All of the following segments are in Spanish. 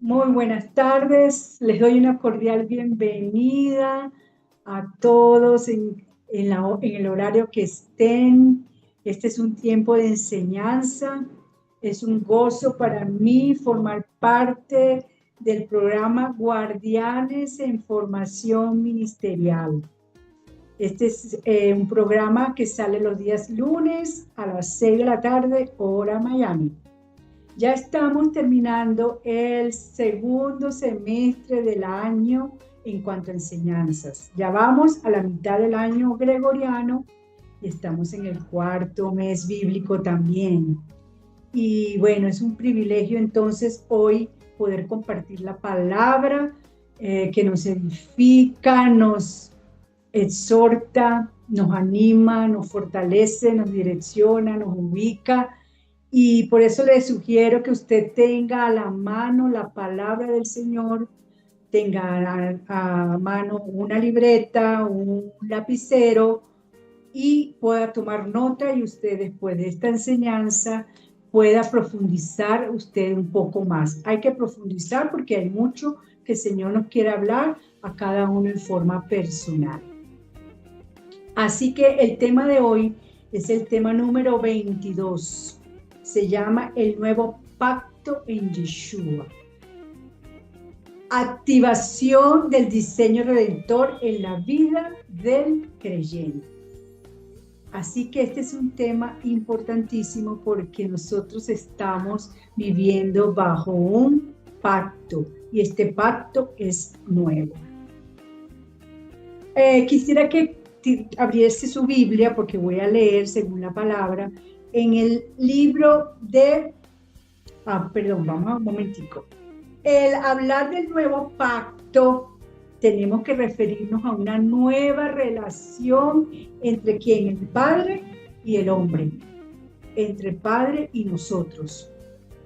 Muy buenas tardes, les doy una cordial bienvenida a todos en el horario que estén. Este es un tiempo de enseñanza, es un gozo para mí formar parte del programa Guardianes en Formación Ministerial. Este es un programa que sale los días lunes a las 6 de la tarde, hora Miami. Ya estamos terminando el segundo semestre del año en cuanto a enseñanzas. Ya vamos a la mitad del año gregoriano y estamos en el cuarto mes bíblico también. Y bueno, es un privilegio entonces hoy poder compartir la palabra que nos edifica, nos exhorta, nos anima, nos fortalece, nos direcciona, nos ubica. Y por eso le sugiero que usted tenga a la mano la palabra del Señor, tenga a mano una libreta, un lapicero y pueda tomar nota y usted después de esta enseñanza pueda profundizar usted un poco más. Hay que profundizar porque hay mucho que el Señor nos quiere hablar a cada uno en forma personal. Así que el tema de hoy es el tema número 22. Se llama el nuevo pacto en Yeshua. Activación del diseño redentor en la vida del creyente. Así que este es un tema importantísimo porque nosotros estamos viviendo bajo un pacto y este pacto es nuevo. Quisiera que abriese su Biblia porque voy a leer según la palabra en el libro de, vamos a un momentico. El hablar del nuevo pacto, tenemos que referirnos a una nueva relación entre quien, el Padre y el hombre, entre el Padre y nosotros,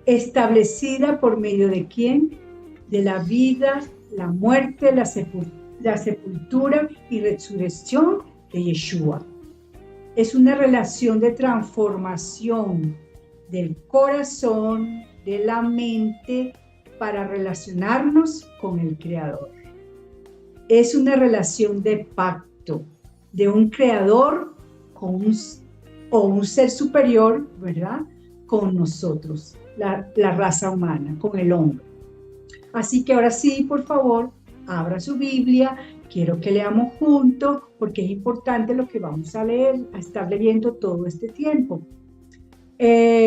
establecida por medio de quién, de la vida, la muerte, la sepultura y resurrección de Yeshua. Es una relación de transformación del corazón, de la mente, para relacionarnos con el Creador. Es una relación de pacto, de un Creador con un ser superior, ¿verdad? Con nosotros, la raza humana, con el hombre. Así que ahora sí, por favor, abra su Biblia. Quiero que leamos juntos porque es importante lo que vamos a leer, a estar leyendo todo este tiempo.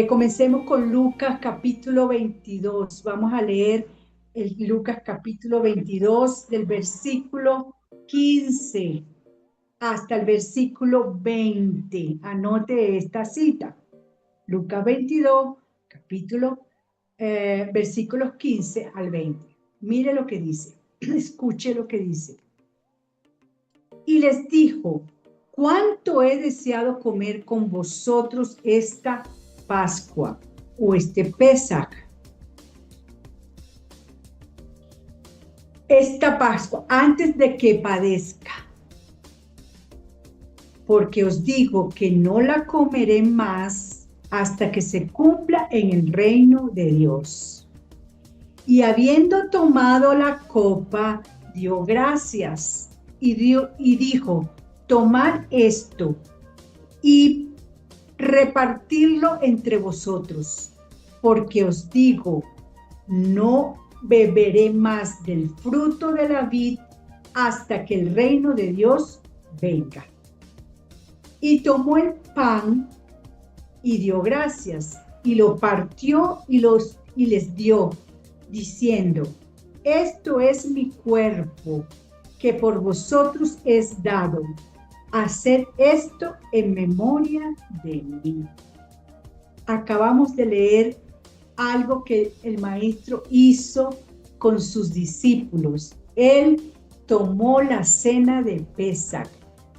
Comencemos con Lucas capítulo 22. Vamos a leer el Lucas capítulo 22 del versículo 15 hasta el versículo 20. Anote esta cita. Lucas 22, versículos 15 al 20. Mire lo que dice. Escuche lo que dice. Y les dijo: ¿cuánto he deseado comer con vosotros esta Pascua o este Pesach? Esta Pascua, antes de que padezca. Porque os digo que no la comeré más hasta que se cumpla en el reino de Dios. Y habiendo tomado la copa, dio gracias y dijo: tomad esto y repartirlo entre vosotros, porque os digo, no beberé más del fruto de la vid hasta que el reino de Dios venga. Y tomó el pan y dio gracias y lo partió y les dio, diciendo: esto es mi cuerpo, que por vosotros es dado. Haced esto en memoria de mí. Acabamos de leer algo que el maestro hizo con sus discípulos. Él tomó la cena de Pesach,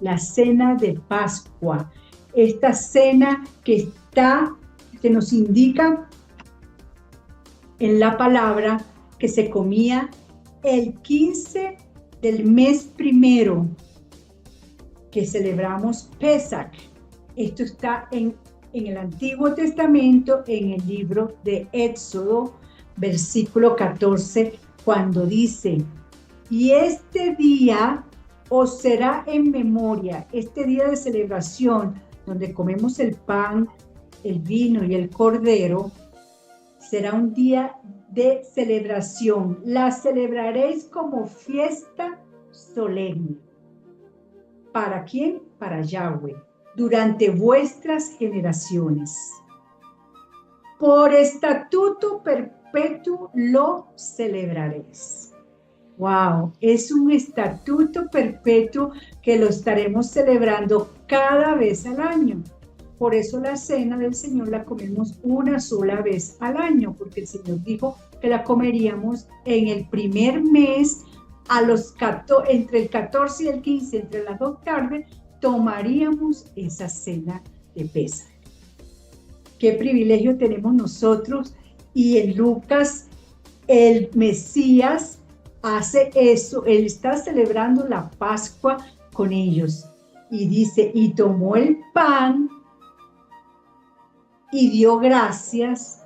la cena de Pascua, esta cena que nos indica en la palabra que se comía el 15 del mes primero, que celebramos Pesach. Esto está en el Antiguo Testamento, en el libro de Éxodo. versículo 14, cuando dice, y este día os será en memoria, este día de celebración, donde comemos el pan, el vino y el cordero, será un día de celebración. La celebraréis como fiesta solemne. ¿Para quién? Para Yahweh, durante vuestras generaciones. Por estatuto perpetuo lo celebraréis. Wow, es un estatuto perpetuo que lo estaremos celebrando cada vez al año. Por eso la cena del Señor la comemos una sola vez al año, porque el Señor dijo que la comeríamos en el primer mes, entre el 14 y el 15, entre las 2 tardes, tomaríamos esa cena de Pesaj. Qué privilegio tenemos nosotros. Y en Lucas, el Mesías hace eso, él está celebrando la Pascua con ellos. Y dice, y tomó el pan y dio gracias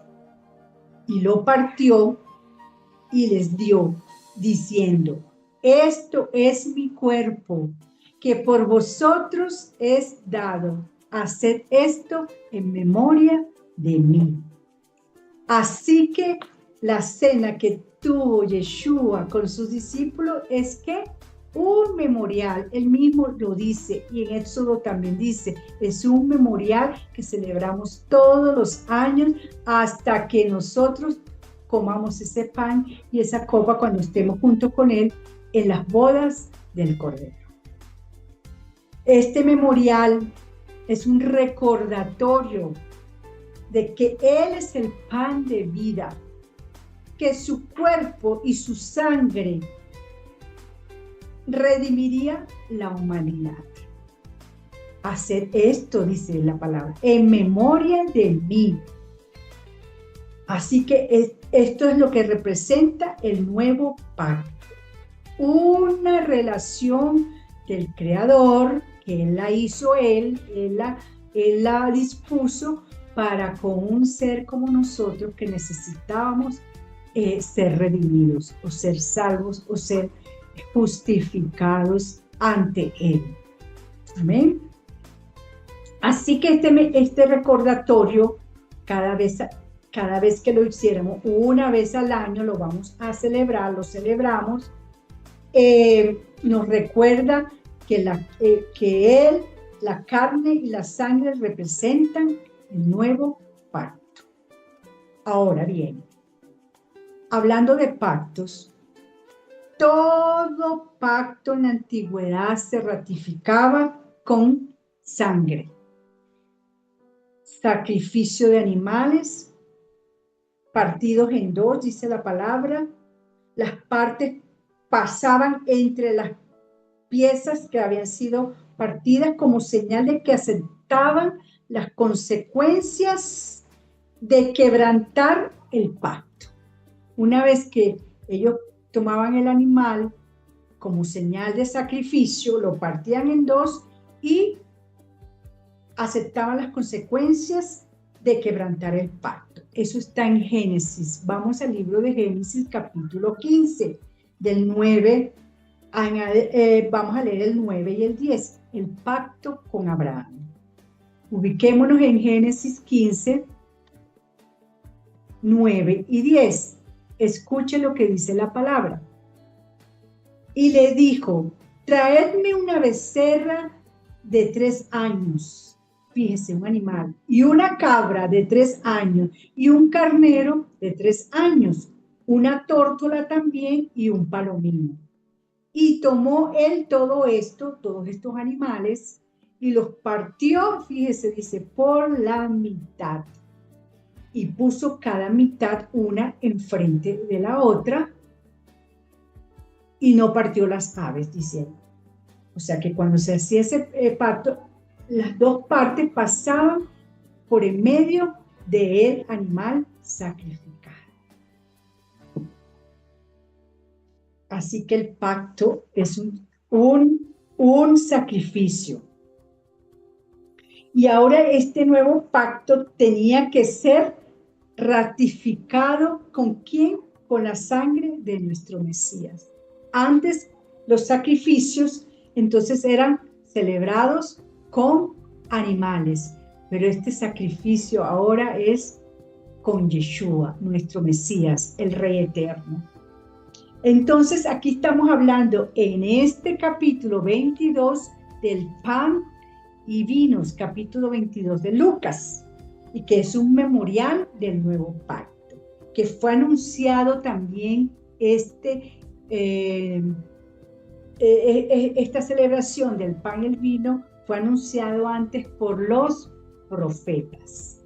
y lo partió y les dio, diciendo, esto es mi cuerpo, que por vosotros es dado. Haced esto en memoria de mí. Así que la cena que tuvo Yeshua con sus discípulos es que un memorial, él mismo lo dice, y en Éxodo también dice, es un memorial que celebramos todos los años hasta que nosotros comamos ese pan y esa copa cuando estemos junto con él en las bodas del Cordero. Este memorial es un recordatorio de que Él es el pan de vida, que su cuerpo y su sangre redimiría la humanidad. Hacer esto, dice la palabra, en memoria de mí. Así que esto es lo que representa el nuevo pacto. Una relación del Creador, que Él la hizo Él la dispuso para con un ser como nosotros que necesitábamos ser redimidos o ser salvos o ser justificados ante Él. Amén. Así que este recordatorio, cada vez que lo hiciéramos, una vez al año lo vamos a celebrar, lo celebramos, nos recuerda que Él, la carne y la sangre representan el nuevo pacto. Ahora bien, hablando de pactos, todo pacto en la antigüedad se ratificaba con sangre, sacrificio de animales, partidos en dos, dice la palabra, las partes pasaban entre las piezas que habían sido partidas como señal de que aceptaban las consecuencias de quebrantar el pacto. Una vez que ellos tomaban el animal como señal de sacrificio, lo partían en dos y aceptaban las consecuencias de quebrantar el pacto. Eso está en Génesis. Vamos al libro de Génesis, capítulo 15, del 9, vamos a leer el 9 y el 10, el pacto con Abraham. Ubiquémonos en Génesis 15, 9 y 10. Escuche lo que dice la palabra. Y le dijo, traedme una becerra de 3 años, fíjese, un animal, y una cabra de 3 años, y un carnero de 3 años, una tórtola también, y un palomino. Y tomó él todos estos animales, y los partió, fíjese, dice, por la mitad. Y puso cada mitad una enfrente de la otra, y no partió las aves, dice. O sea que cuando se hacía ese pacto, las dos partes pasaban por en medio del animal sacrificado. Así que el pacto es un sacrificio. Y ahora este nuevo pacto tenía que ser ratificado ¿con quién? Con la sangre de nuestro Mesías. Antes los sacrificios entonces eran celebrados con animales, pero este sacrificio ahora es con Yeshua, nuestro Mesías, el Rey Eterno. Entonces aquí estamos hablando en este capítulo 22 del pan y vinos, capítulo 22 de Lucas, y que es un memorial del nuevo pacto, que fue anunciado también esta celebración del pan y el vino fue anunciado antes por los profetas.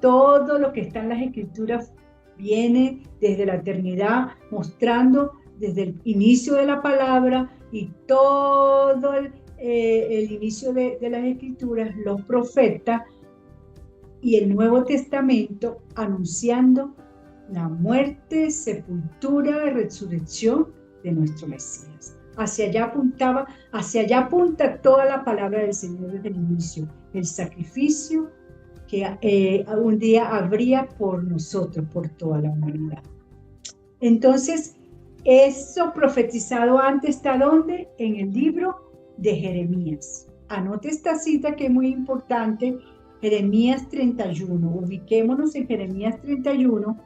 Todo lo que está en las escrituras viene desde la eternidad, mostrando desde el inicio de la palabra y todo el inicio de las escrituras, los profetas y el Nuevo Testamento anunciando la muerte, sepultura y resurrección de nuestro Mesías. Hacia allá apunta toda la palabra del Señor desde el inicio, el sacrificio que un día habría por nosotros, por toda la humanidad. Entonces, eso profetizado antes está ¿dónde? En el libro de Jeremías. Anote esta cita que es muy importante, Jeremías 31. Ubiquémonos en Jeremías 31,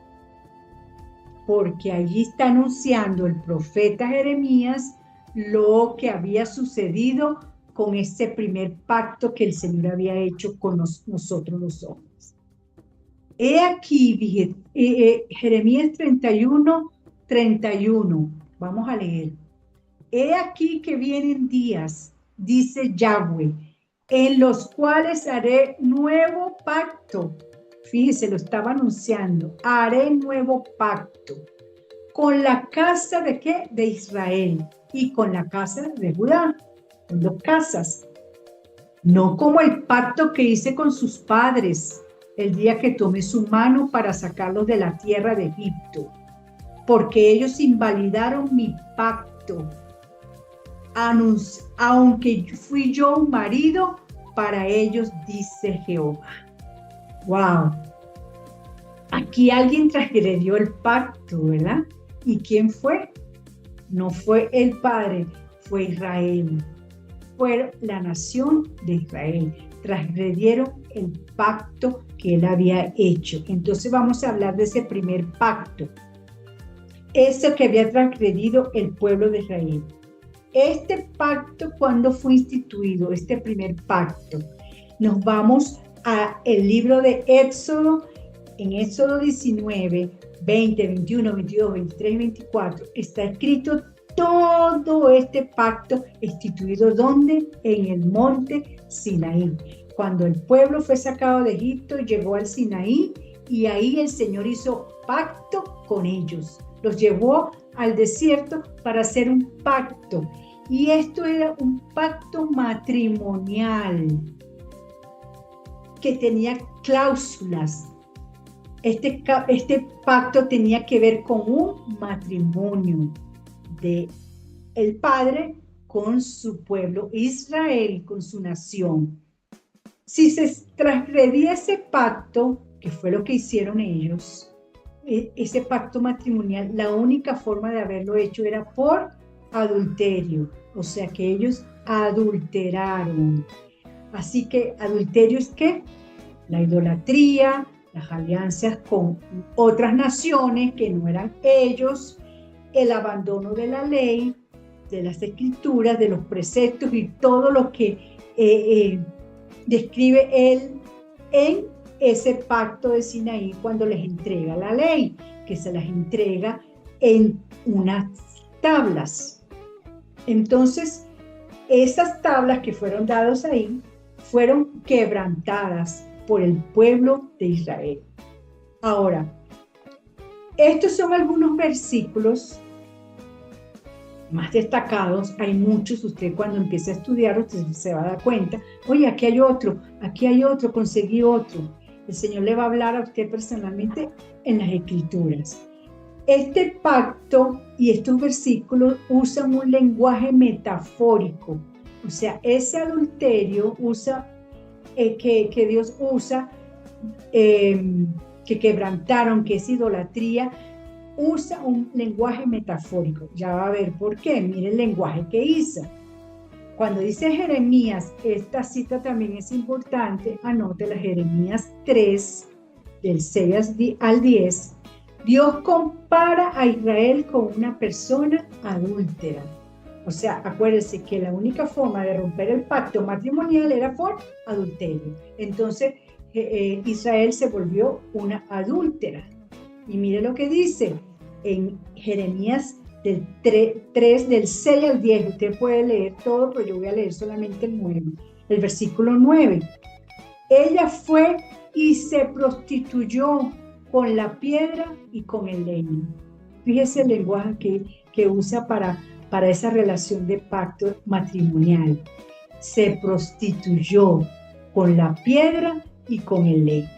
porque allí está anunciando el profeta Jeremías lo que había sucedido con ese primer pacto que el Señor había hecho con nosotros los hombres. He aquí, Jeremías 31, 31. Vamos a leer. He aquí que vienen días, dice Yahweh, en los cuales haré nuevo pacto. Fíjese, lo estaba anunciando. Haré nuevo pacto con la casa de ¿qué? De Israel y con la casa de Judá. Son dos casas. No como el pacto que hice con sus padres el día que tomé su mano para sacarlos de la tierra de Egipto, porque ellos invalidaron mi pacto, aunque fui yo un marido para ellos, dice Jehová. ¡Wow! Aquí alguien transgredió el pacto, ¿verdad? ¿Y quién fue? No fue el Padre, fue Israel. Fue la nación de Israel. Transgredieron el pacto que él había hecho. Entonces vamos a hablar de ese primer pacto. Ese que había transgredido el pueblo de Israel. Este pacto, ¿cuándo fue instituido? Este primer pacto. Nos vamos al libro de Éxodo. En Éxodo 19, 20, 21, 22, 23 y 24 está escrito todo este pacto instituido ¿dónde? En el monte Sinaí. Cuando el pueblo fue sacado de Egipto, llegó al Sinaí y ahí el Señor hizo pacto con ellos. Los llevó al desierto para hacer un pacto. Y esto era un pacto matrimonial que tenía cláusulas. Este pacto tenía que ver con un matrimonio de el Padre con su pueblo Israel, con su nación. Si se transgredía ese pacto, que fue lo que hicieron ellos, ese pacto matrimonial, la única forma de haberlo hecho era por adulterio, o sea que ellos adulteraron. Así que adulterio es ¿qué? La idolatría, las alianzas con otras naciones que no eran ellos, el abandono de la ley, de las escrituras, de los preceptos y todo lo que describe él en ese pacto de Sinaí cuando les entrega la ley, que se las entrega en unas tablas. Entonces, esas tablas que fueron dadas ahí fueron quebrantadas por el pueblo de Israel. Ahora, estos son algunos versículos más destacados. Hay muchos. Usted cuando empiece a estudiar, usted se va a dar cuenta, oye, aquí hay otro, conseguí otro. El Señor le va a hablar a usted personalmente en las Escrituras. Este pacto y estos versículos usan un lenguaje metafórico. O sea, ese adulterio que Dios usa que quebrantaron, que es idolatría, usa un lenguaje metafórico. Ya va a ver por qué. Mire el lenguaje que hizo. Cuando dice Jeremías, esta cita también es importante, anótela, Jeremías 3, del 6 al 10. Dios compara a Israel con una persona adúltera. O sea, acuérdense que la única forma de romper el pacto matrimonial era por adulterio. Entonces, Israel se volvió una adúltera. Y mire lo que dice en Jeremías del 3, del 6 al 10. Usted puede leer todo, pero yo voy a leer solamente el 9. El versículo 9. Ella fue y se prostituyó con la piedra y con el leño. Fíjese el lenguaje que usa para esa relación de pacto matrimonial. Se prostituyó con la piedra y con el leño.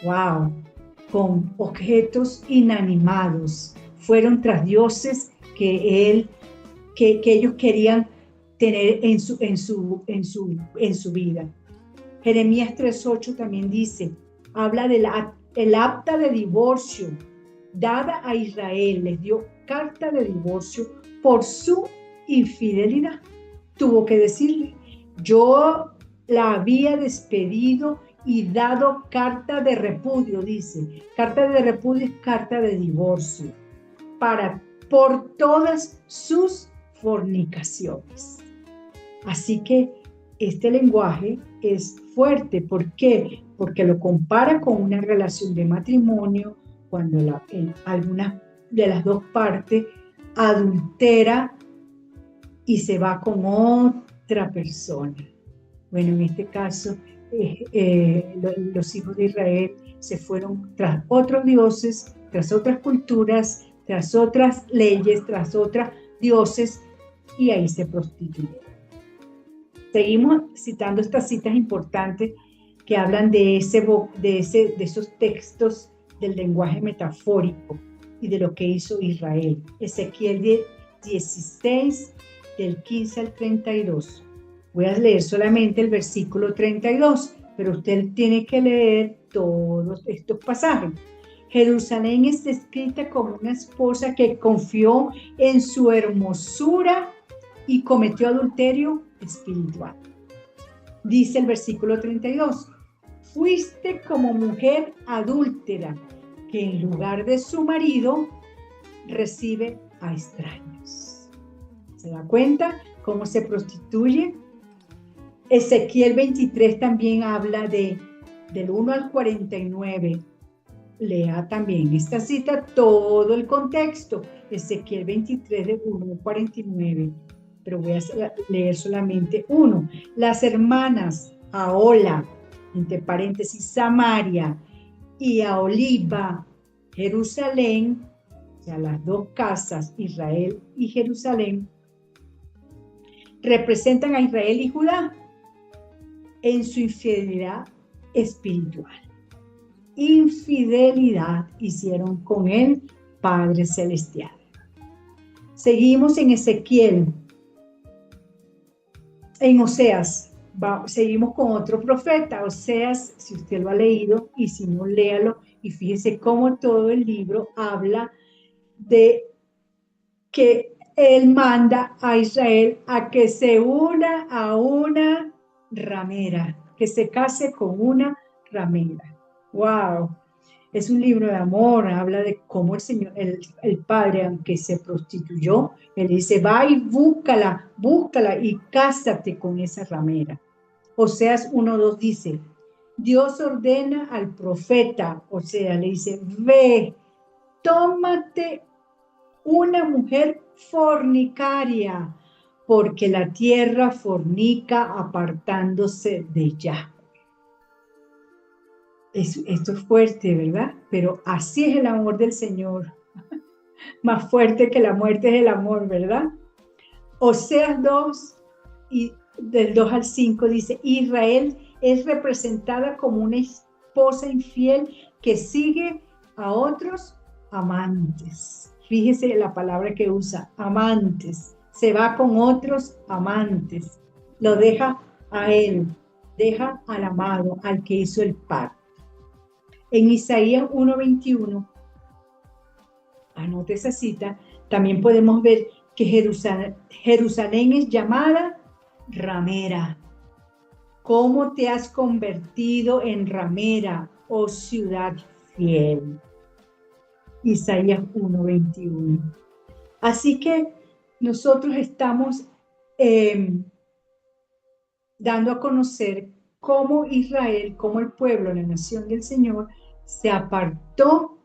¡Wow! Con objetos inanimados. Fueron tras dioses que ellos querían tener en su vida. Jeremías 3:8 también dice, habla del acta de divorcio dada a Israel, les dio carta de divorcio por su infidelidad. Tuvo que decirle, yo la había despedido y dado carta de repudio, dice. Carta de repudio es carta de divorcio por todas sus fornicaciones. Así que este lenguaje es fuerte. ¿Por qué? Porque lo compara con una relación de matrimonio cuando alguna de las dos partes adultera y se va con otra persona. Bueno, en este caso, los hijos de Israel se fueron tras otros dioses, tras otras culturas, tras otras leyes, tras otros dioses, y ahí se prostituyeron. Seguimos citando estas citas importantes que hablan de esos textos del lenguaje metafórico y de lo que hizo Israel. Ezequiel 16, del 15 al 32. Voy a leer solamente el versículo 32, pero usted tiene que leer todos estos pasajes. Jerusalén es descrita como una esposa que confió en su hermosura y cometió adulterio espiritual. Dice el versículo 32, fuiste como mujer adúltera que en lugar de su marido recibe a extraños. ¿Se da cuenta cómo se prostituye? Ezequiel 23 también habla del 1 al 49. Lea también esta cita, todo el contexto. Ezequiel 23 del 1 al 49. Pero voy a leer solamente uno. Las hermanas Ahola, entre paréntesis, Samaria, y Aholiba, Jerusalén, o sea, las dos casas, Israel y Jerusalén, representan a Israel y Judá en su infidelidad espiritual. Infidelidad hicieron con el Padre Celestial. Seguimos en Ezequiel. En Oseas, seguimos con otro profeta, Oseas, si usted lo ha leído, y si no, léalo, y fíjese cómo todo el libro habla de que él manda a Israel a que se una a una ramera, que se case con una ramera. ¡Wow! Es un libro de amor, habla de cómo el Señor, el Padre, aunque se prostituyó, él dice, va y búscala y cásate con esa ramera. Oseas 1:2 dice, Dios ordena al profeta, o sea, le dice, ve, tómate una mujer fornicaria, porque la tierra fornica apartándose de Yahweh. Esto es fuerte, ¿verdad? Pero así es el amor del Señor. Más fuerte que la muerte es el amor, ¿verdad? Oseas 2, y del 2 al 5 dice, Israel es representada como una esposa infiel que sigue a otros amantes. Fíjese la palabra que usa, amantes. Se va con otros amantes. Lo deja a él, deja al amado, al que hizo el pacto. En Isaías 1:21, anote esa cita, también podemos ver que Jerusalén es llamada ramera. ¿Cómo te has convertido en ramera, oh ciudad fiel? Isaías 1:21. Así que nosotros estamos dando a conocer cómo Israel, cómo el pueblo, la nación del Señor, se apartó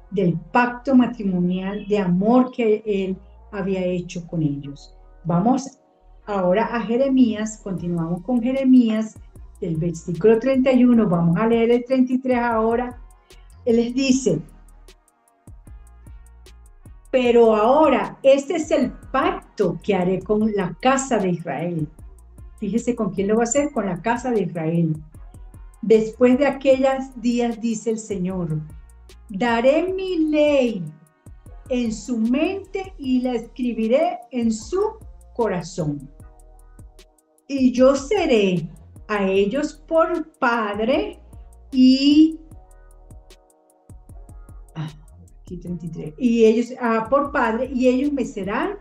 del pacto matrimonial de amor que él había hecho con ellos. Vamos ahora a Jeremías, continuamos con Jeremías, del versículo 31, vamos a leer el 33 ahora. Él les dice: pero ahora, este es el pacto que haré con la casa de Israel. Fíjese con quién lo va a hacer, con la casa de Israel. Después de aquellos días, dice el Señor, daré mi ley en su mente y la escribiré en su corazón. Y yo seré a ellos por padre y... aquí 33. Y ellos por padre y ellos me serán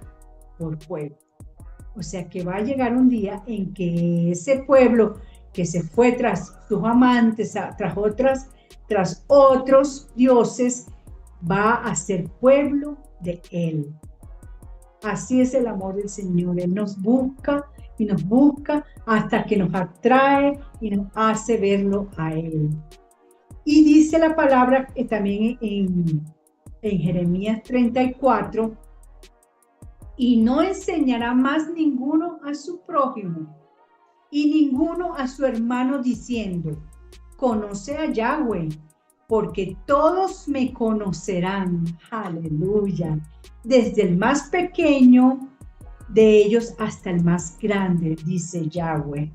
por pueblo. O sea que va a llegar un día en que ese pueblo que se fue tras sus amantes, tras otros dioses, va a ser pueblo de él. Así es el amor del Señor. Él nos busca y nos busca hasta que nos atrae y nos hace verlo a él. Y dice la palabra también en Jeremías 34, y no enseñará más ninguno a su prójimo y ninguno a su hermano diciendo, conoce a Yahweh, porque todos me conocerán. Aleluya. Desde el más pequeño de ellos hasta el más grande, dice Yahweh,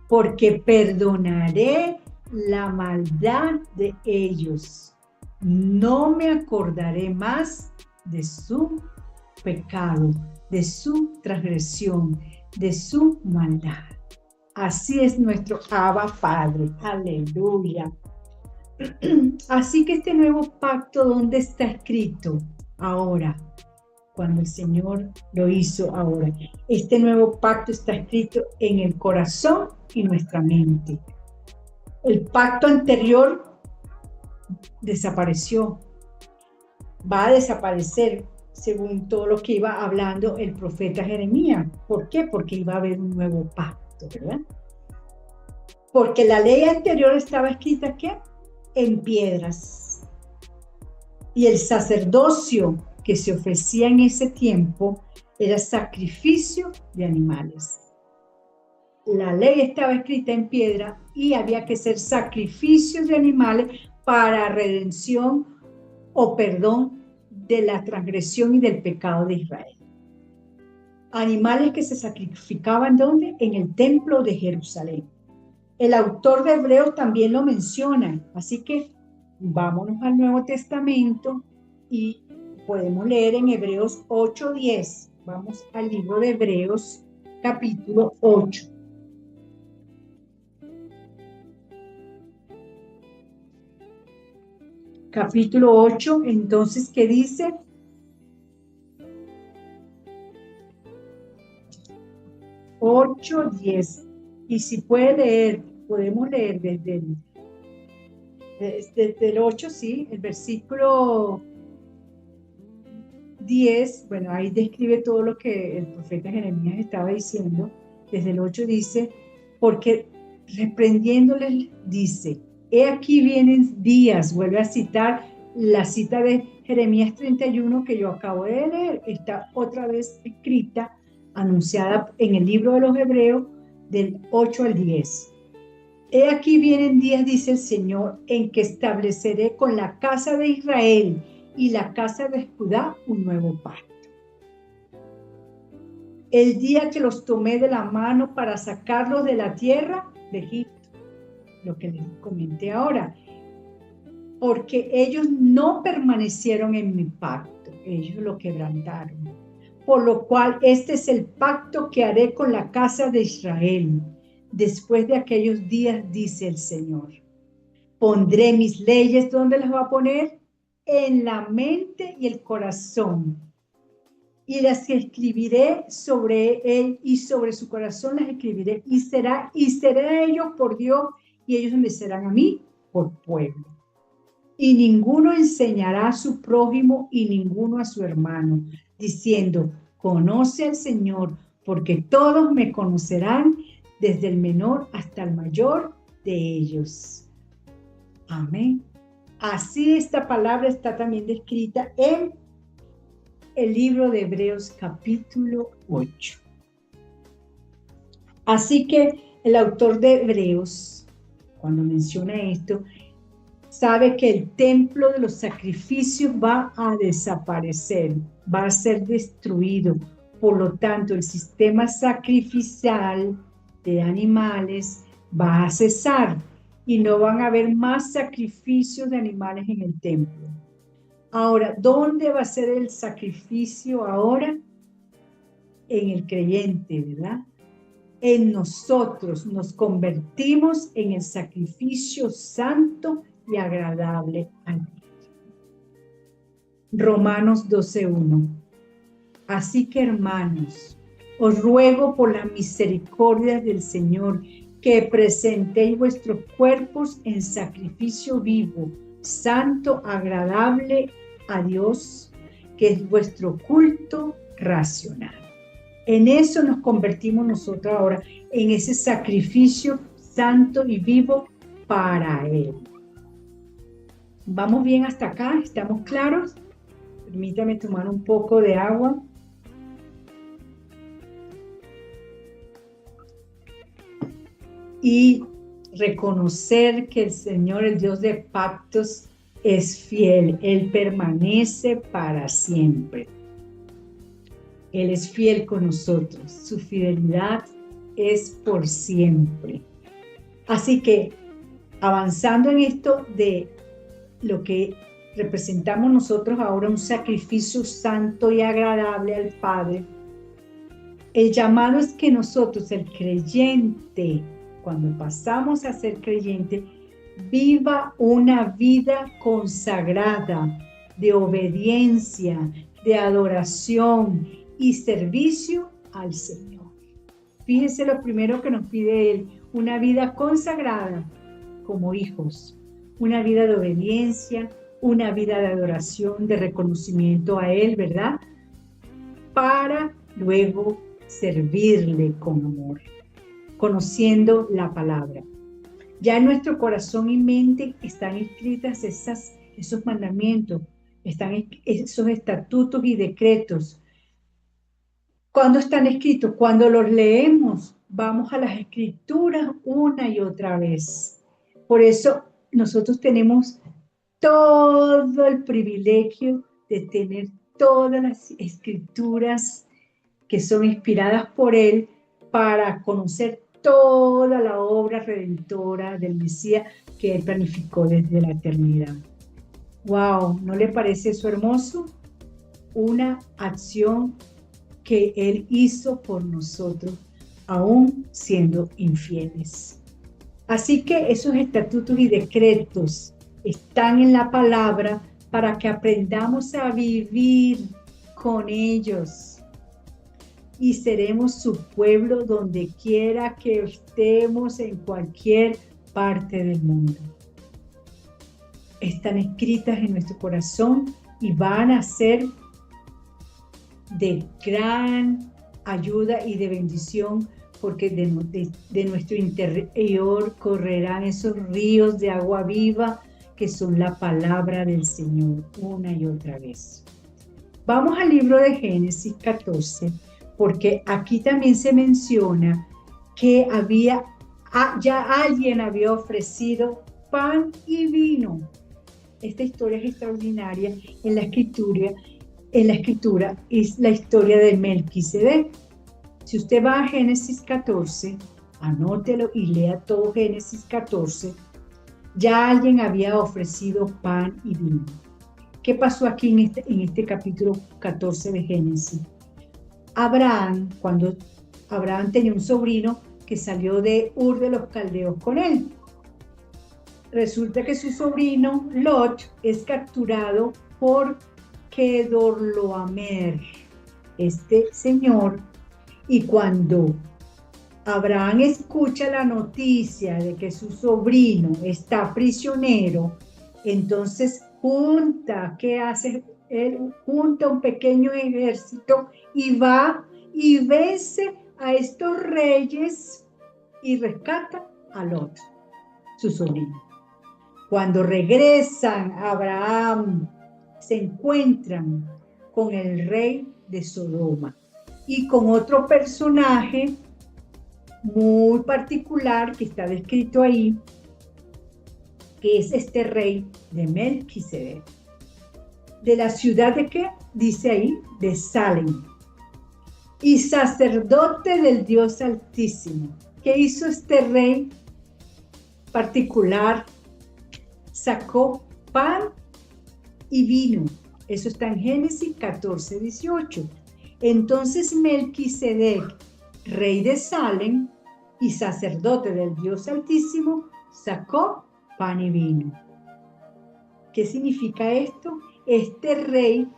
porque perdonaré la maldad de ellos. No me acordaré más de su pecado, de su transgresión, de su maldad. Así es nuestro Abba Padre. Aleluya. Así que este nuevo pacto, ¿dónde está escrito? Ahora, cuando el Señor lo hizo ahora. Este nuevo pacto está escrito en el corazón y nuestra mente. El pacto anterior desapareció. Va a desaparecer según todo lo que iba hablando el profeta Jeremías. ¿Por qué? Porque iba a haber un nuevo pacto, ¿verdad? Porque la ley anterior estaba escrita, ¿qué? En piedras. Y el sacerdocio que se ofrecía en ese tiempo era sacrificio de animales. La ley estaba escrita en piedra y había que hacer sacrificios de animales para redención o perdón de la transgresión y del pecado de Israel. Animales que se sacrificaban, ¿dónde? En el templo de Jerusalén. El autor de Hebreos también lo menciona, así que vámonos al Nuevo Testamento y podemos leer en Hebreos 8:10. Vamos al libro de Hebreos, capítulo 8. Capítulo 8, entonces, ¿qué dice? Y si puede leer, podemos leer desde el 8, sí, el versículo 10, bueno, ahí describe todo lo que el profeta Jeremías estaba diciendo. Desde el 8 dice, porque reprendiéndoles dice, he aquí vienen días, vuelve a citar la cita de Jeremías 31 que yo acabo de leer, está otra vez escrita, anunciada en el libro de los Hebreos del 8 al 10. He aquí vienen días, dice el Señor, en que estableceré con la casa de Israel y la casa de Judá un nuevo pacto. El día que los tomé de la mano para sacarlos de la tierra de Egipto, lo que les comenté ahora, porque ellos no permanecieron en mi pacto, ellos lo quebrantaron. Por lo cual este es el pacto que haré con la casa de Israel después de aquellos días, dice el Señor. Pondré mis leyes, ¿dónde las va a poner? En la mente y el corazón. Y las escribiré sobre él y sobre su corazón las escribiré y seré a ellos por Dios y ellos me serán a mí por pueblo. Y ninguno enseñará a su prójimo y ninguno a su hermano, diciendo, conoce al Señor, porque todos me conocerán, desde el menor hasta el mayor de ellos. Amén. Así esta palabra está también descrita en el libro de Hebreos capítulo 8. Así que el autor de Hebreos, cuando menciona esto, sabe que el templo de los sacrificios va a desaparecer, va a ser destruido. Por lo tanto, el sistema sacrificial de animales va a cesar y no van a haber más sacrificios de animales en el templo. Ahora, ¿dónde va a ser el sacrificio ahora? En el creyente, ¿verdad? En nosotros nos convertimos en el sacrificio santo y agradable a Dios. Romanos 12:1. Así que, hermanos, os ruego por la misericordia del Señor que presentéis vuestros cuerpos en sacrificio vivo, santo, agradable a Dios, que es vuestro culto racional. En eso nos convertimos nosotros ahora, en ese sacrificio santo y vivo para Él. ¿Vamos bien hasta acá? ¿Estamos claros? Permítame tomar un poco de agua. Y reconocer que el Señor, el Dios de pactos, es fiel. Él permanece para siempre. Él es fiel con nosotros. Su fidelidad es por siempre. Así que, avanzando en esto de lo que representamos nosotros ahora, un sacrificio santo y agradable al Padre, el llamado es que nosotros, el creyente, cuando pasamos a ser creyente, viva una vida consagrada de obediencia, de adoración y servicio al Señor. Fíjense lo primero que nos pide Él, una vida consagrada como hijos, una vida de obediencia, una vida de adoración, de reconocimiento a Él, ¿verdad? Para luego servirle con amor, conociendo la palabra. Ya en nuestro corazón y mente están escritas esos mandamientos, están esos estatutos y decretos. ¿Cuándo están escritos? Cuando los leemos, vamos a las escrituras una y otra vez. Por eso nosotros tenemos todo el privilegio de tener todas las escrituras que son inspiradas por Él para conocer toda la obra redentora del Mesías que Él planificó desde la eternidad. ¡Wow! ¿No le parece eso hermoso? Una acción que Él hizo por nosotros, aún siendo infieles. Así que esos estatutos y decretos están en la palabra para que aprendamos a vivir con ellos. Y seremos su pueblo donde quiera que estemos, en cualquier parte del mundo. Están escritas en nuestro corazón y van a ser de gran ayuda y de bendición, porque de nuestro interior correrán esos ríos de agua viva que son la palabra del Señor una y otra vez. Vamos al libro de Génesis 14, porque aquí también se menciona que ya alguien había ofrecido pan y vino. Esta historia es extraordinaria en la escritura es la historia de Melquisedec. Si usted va a Génesis 14, anótelo y lea todo Génesis 14, ya alguien había ofrecido pan y vino. ¿Qué pasó aquí en este capítulo 14 de Génesis? Cuando Abraham tenía un sobrino que salió de Ur de los Caldeos con él. resulta que su sobrino Lot es capturado por Kedorlaomer, este señor, y cuando Abraham escucha la noticia de que su sobrino está prisionero, entonces ¿qué hace? Él junta un pequeño ejército y va y vence a estos reyes y rescata a Lot, su sobrino. Cuando regresan a Abraham, se encuentran con el rey de Sodoma y con otro personaje muy particular que está descrito ahí, que es este rey de Melquisedec. ¿De la ciudad de qué? Dice ahí, de Salem. Y sacerdote del Dios Altísimo. ¿Qué hizo este rey particular? Sacó pan y vino. Eso está en Génesis 14, 18. Entonces Melquisedec, rey de Salem y sacerdote del Dios Altísimo, sacó pan y vino. ¿Qué significa esto? Este rey,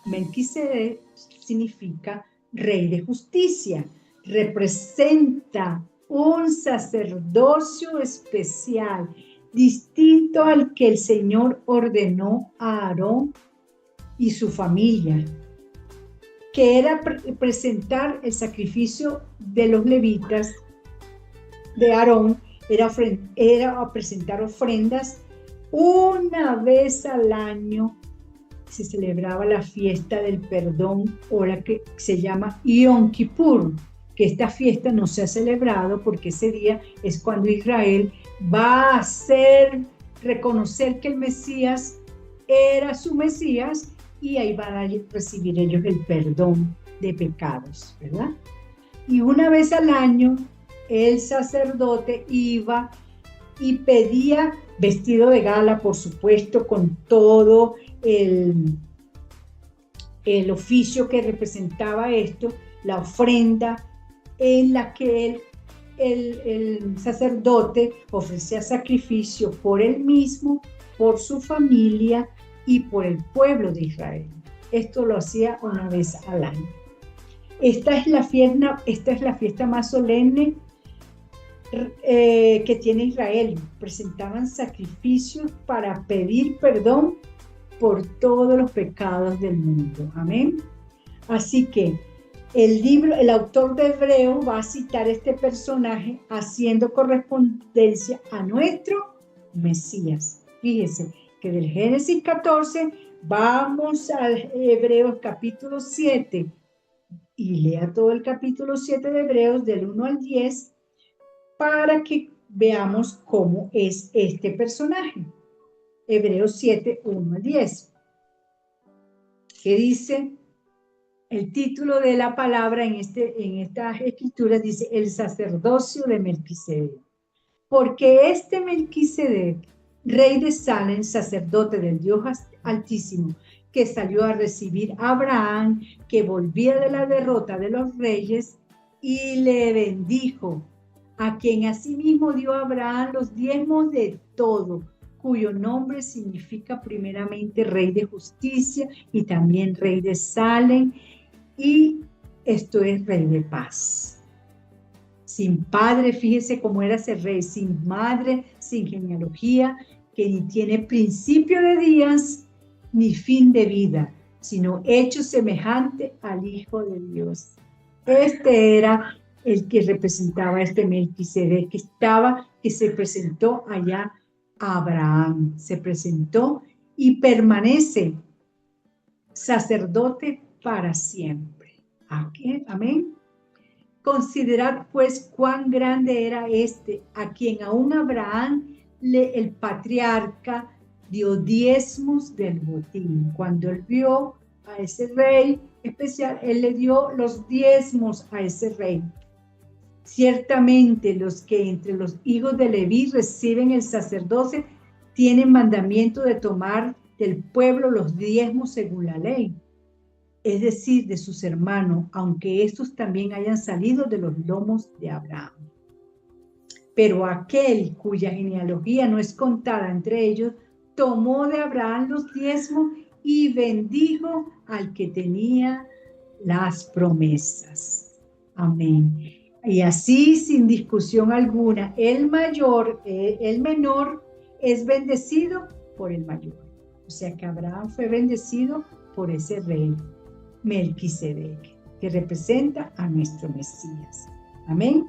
Melquisedec, significa rey de justicia. Representa un sacerdocio especial, distinto al que el Señor ordenó a Aarón y su familia, que era presentar el sacrificio de los levitas de Aarón, era presentar ofrendas una vez al año. Se celebraba la fiesta del perdón, o la que se llama Yom Kippur, que esta fiesta no se ha celebrado porque ese día es cuando Israel va a reconocer que el Mesías era su Mesías, y ahí van a recibir ellos el perdón de pecados, ¿verdad? Y una vez al año el sacerdote iba y pedía, vestido de gala, por supuesto, con todo el oficio que representaba esto, la ofrenda en la que el sacerdote ofrecía sacrificio por él mismo, por su familia y por el pueblo de Israel. Esto lo hacía una vez al año. Esta es la fiesta más solemne que tiene Israel. Presentaban sacrificios para pedir perdón por todos los pecados del mundo. Amén. Así que el autor de Hebreo va a citar este personaje haciendo correspondencia a nuestro Mesías. Fíjese que del Génesis 14 vamos al Hebreos capítulo 7 y lea todo el capítulo 7 de Hebreos del 1 al 10 para que veamos cómo es este personaje. Hebreos 7, 1 al 10. ¿Qué dice? El título de la palabra en estas escrituras dice el sacerdocio de Melquisedec. Porque este Melquisedec, rey de Salem, sacerdote del Dios Altísimo, que salió a recibir a Abraham, que volvía de la derrota de los reyes, y le bendijo, a quien asimismo dio a Abraham los diezmos de todo, cuyo nombre significa primeramente rey de justicia y también rey de Salem, y esto es rey de paz. Sin padre, fíjese cómo era ese rey, sin madre, sin genealogía, que ni tiene principio de días ni fin de vida, sino hecho semejante al Hijo de Dios. Este era el que representaba este Melquisedec, que se presentó allá a Abraham, se presentó y permanece sacerdote para siempre. Amén. Considerad pues cuán grande era este, a quien aún Abraham, el patriarca, dio diezmos del botín. Cuando él vio a ese rey especial, él le dio los diezmos a ese rey. Ciertamente los que entre los hijos de Leví reciben el sacerdocio tienen mandamiento de tomar del pueblo los diezmos según la ley, es decir, de sus hermanos, aunque estos también hayan salido de los lomos de Abraham. Pero aquel cuya genealogía no es contada entre ellos, tomó de Abraham los diezmos y bendijo al que tenía las promesas. Amén. Y así, sin discusión alguna, el menor es bendecido por el mayor. O sea que Abraham fue bendecido por ese rey, Melquisedec, que representa a nuestro Mesías. Amén.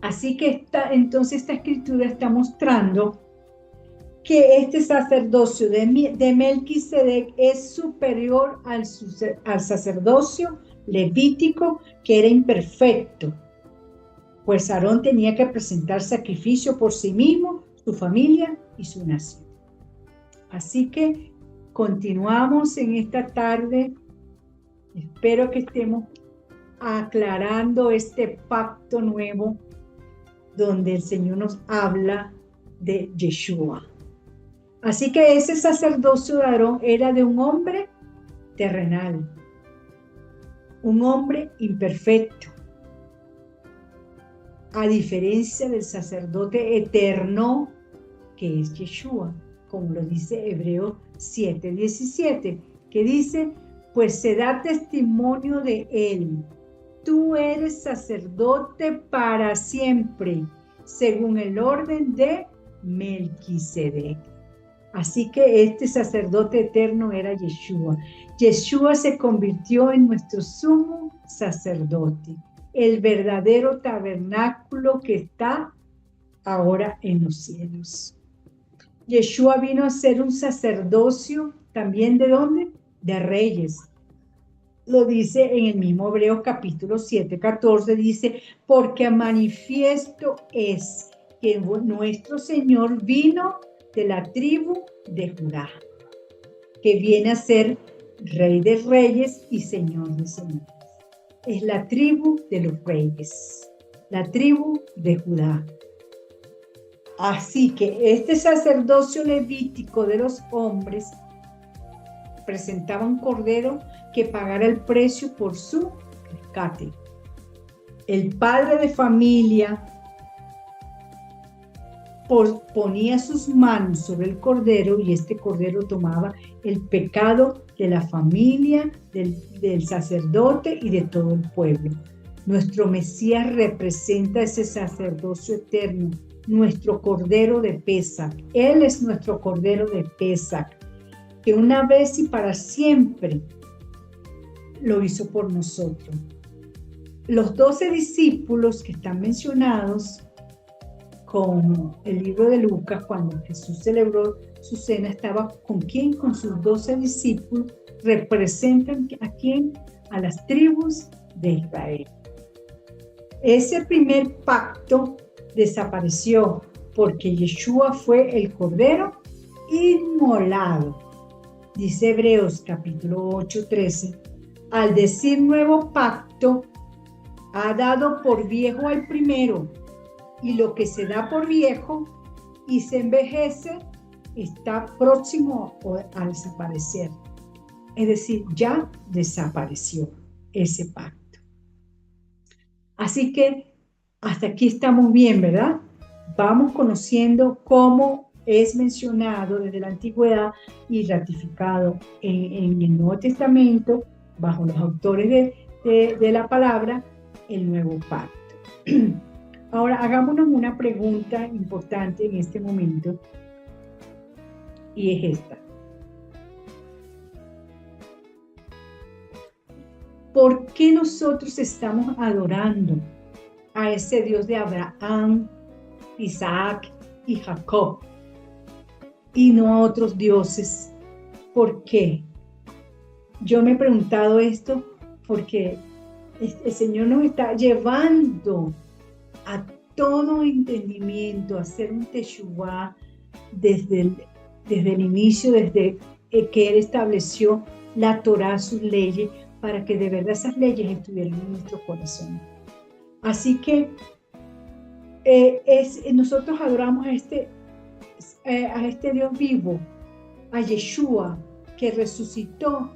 Así que entonces esta escritura está mostrando que este sacerdocio de Melquisedec es superior al sacerdocio levítico, que era imperfecto, pues Aarón tenía que presentar sacrificio por sí mismo, su familia y su nación. Así que continuamos en esta tarde. Espero que estemos aclarando este pacto nuevo donde el Señor nos habla de Yeshua. Así que ese sacerdocio de Aarón era de un hombre terrenal, un hombre imperfecto, a diferencia del sacerdote eterno que es Yeshua, como lo dice Hebreos 7:17, que dice, pues se da testimonio de él. Tú eres sacerdote para siempre, según el orden de Melquisedec. Así que este sacerdote eterno era Yeshua. Yeshua se convirtió en nuestro sumo sacerdote, el verdadero tabernáculo que está ahora en los cielos. Yeshua vino a ser un sacerdocio también ¿de dónde? De reyes. Lo dice en el mismo Hebreos capítulo 7:14, dice, porque manifiesto es que nuestro Señor vino de la tribu de Judá, que viene a ser Rey de Reyes y Señor de Señores. Es la tribu de los reyes, la tribu de Judá. Así que este sacerdocio levítico de los hombres presentaba un cordero que pagara el precio por su rescate. El padre de familia ponía sus manos sobre el cordero y este cordero tomaba el pecado de la familia, del sacerdote y de todo el pueblo. Nuestro Mesías representa ese sacerdocio eterno, nuestro cordero de Pesach. Él es nuestro cordero de Pesach, que una vez y para siempre lo hizo por nosotros. Los 12 discípulos que están mencionados con el libro de Lucas, cuando Jesús celebró su cena, estaba ¿con quién? Con sus 12 discípulos. ¿Representan a quién? A las tribus de Israel. Ese primer pacto desapareció porque Yeshua fue el cordero inmolado. Dice Hebreos capítulo 8:13, al decir nuevo pacto, ha dado por viejo al primero, y lo que se da por viejo y se envejece está próximo a desaparecer. Es decir, ya desapareció ese pacto. Así que hasta aquí estamos bien, ¿verdad? Vamos conociendo cómo es mencionado desde la antigüedad y ratificado en el Nuevo Testamento, bajo los autores de la palabra, el nuevo pacto. Ahora, hagámonos una pregunta importante en este momento, y es esta. ¿Por qué nosotros estamos adorando a ese Dios de Abraham, Isaac y Jacob y no a otros dioses? ¿Por qué? Yo me he preguntado esto porque el Señor nos está llevando a todo entendimiento, a hacer un teshuvá desde el inicio, desde que Él estableció la Torá, sus leyes, para que de verdad esas leyes estuvieran en nuestro corazón. Así que nosotros adoramos a este Dios vivo, a Yeshua, que resucitó,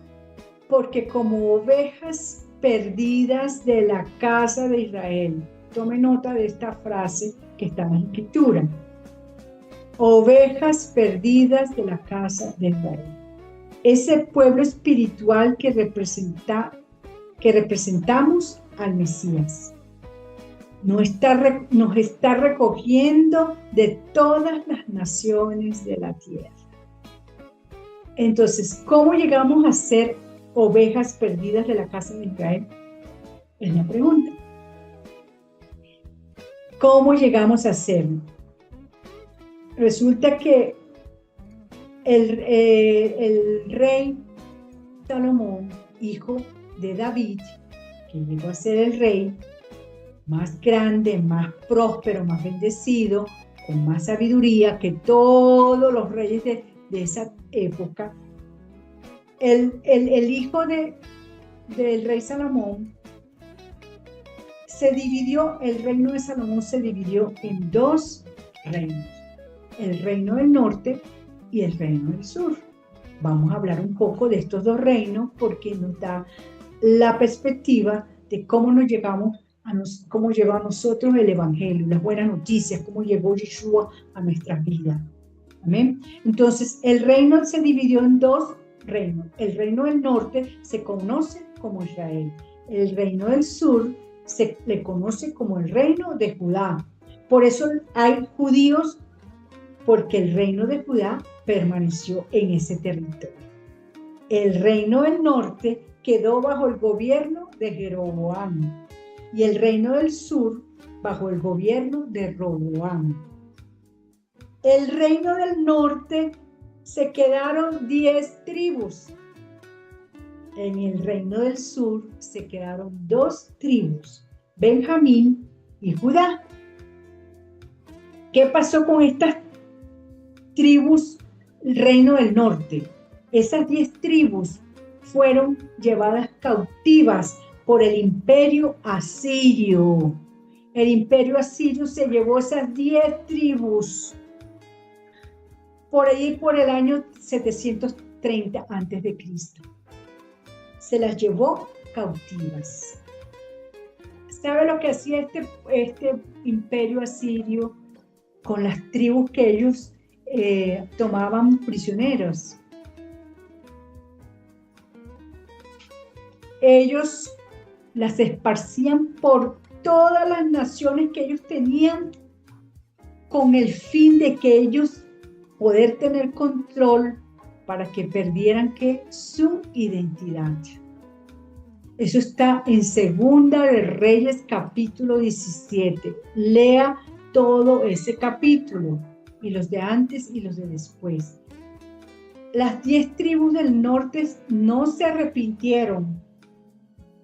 porque como ovejas perdidas de la casa de Israel, tome nota de esta frase que está en la Escritura. Ovejas perdidas de la casa de Israel. Ese pueblo espiritual que representamos al Mesías. Nos está recogiendo de todas las naciones de la tierra. Entonces, ¿cómo llegamos a ser ovejas perdidas de la casa de Israel? Es la pregunta. ¿Cómo llegamos a serlo? Resulta que el rey Salomón, hijo de David, que llegó a ser el rey más grande, más próspero, más bendecido, con más sabiduría que todos los reyes de esa época, el hijo del rey Salomón el reino de Salomón se dividió en dos reinos, el reino del norte y el reino del sur. Vamos a hablar un poco de estos dos reinos porque nos da la perspectiva de cómo cómo llegó a nosotros el evangelio, las buenas noticias, cómo llegó Yeshua a nuestras vidas. Amén. Entonces, el reino se dividió en dos reinos. El reino del norte se conoce como Israel. El reino del sur se le conoce como el reino de Judá. Por eso hay judíos, porque el reino de Judá permaneció en ese territorio. El reino del norte quedó bajo el gobierno de Jeroboam y el reino del sur bajo el gobierno de Roboam. El reino del norte se quedaron 10 tribus. En el reino del sur se quedaron 2 tribus, Benjamín y Judá. ¿Qué pasó con estas tribus, el reino del norte? Esas 10 tribus fueron llevadas cautivas por el imperio asirio. El imperio asirio se llevó esas 10 tribus por ahí por el año 730 a.C. Se las llevó cautivas. ¿Sabe lo que hacía este imperio asirio con las tribus que ellos tomaban prisioneros? Ellos las esparcían por todas las naciones que ellos tenían con el fin de que ellos poder tener control para que perdieran su identidad. Eso está en Segunda de Reyes capítulo 17. Lea todo ese capítulo, y los de antes y los de después. Las 10 tribus del norte no se arrepintieron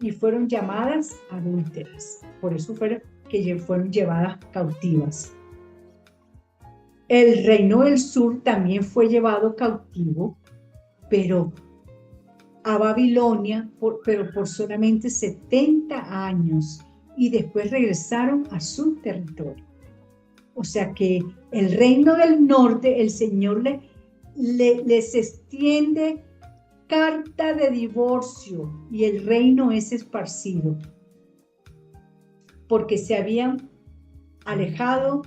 y fueron llamadas adúlteras. Por eso fueron llevadas cautivas. El reino del sur también fue llevado cautivo, pero a Babilonia, pero por solamente 70 años, y después regresaron a su territorio. O sea que el reino del norte, el Señor les extiende carta de divorcio y el reino es esparcido, porque se habían alejado